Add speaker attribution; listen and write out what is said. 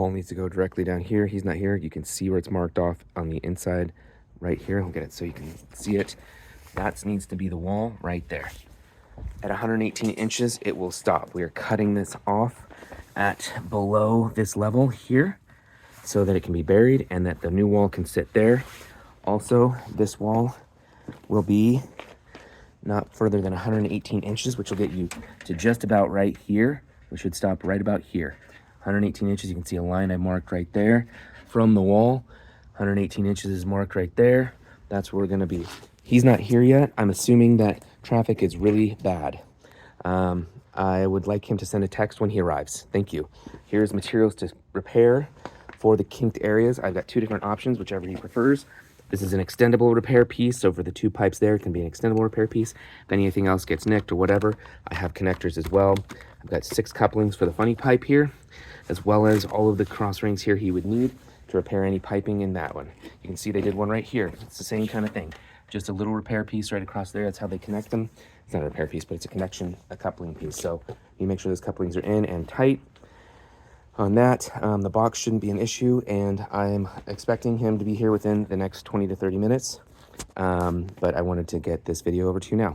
Speaker 1: wall needs to go directly down here. He's not here. You can see where it's marked off on the inside right here. I'll get it so you can see it. That needs to be the wall right there. At 118 inches, it will stop. We are cutting this off at below this level here so that it can be buried and that the new wall can sit there. Also, this wall will be not further than 118 inches, which will get you to just about right here. We should stop right about here. 118 inches, you can see a line I marked right there from the wall. 118 inches is marked right there. That's where we're gonna be. He's not here yet. I'm assuming that traffic is really bad. I would like him to send a text when he arrives. Thank you. Here's materials to repair for the kinked areas. I've got two different options, whichever he prefers. This is an extendable repair piece, so for the two pipes there, it can be an extendable repair piece. If anything else gets nicked or whatever, I have connectors as well. I've got 6 couplings for the funny pipe here, as well as all of the cross rings here he would need to repair any piping in that one. You can see they did one right here. It's the same kind of thing. Just a little repair piece right across there. That's how they connect them. It's not a repair piece, but it's a connection, a coupling piece. So you make sure those couplings are in and tight. On that, the box shouldn't be an issue, and I'm expecting him to be here within the next 20 to 30 minutes. But I wanted to get this video over to you now.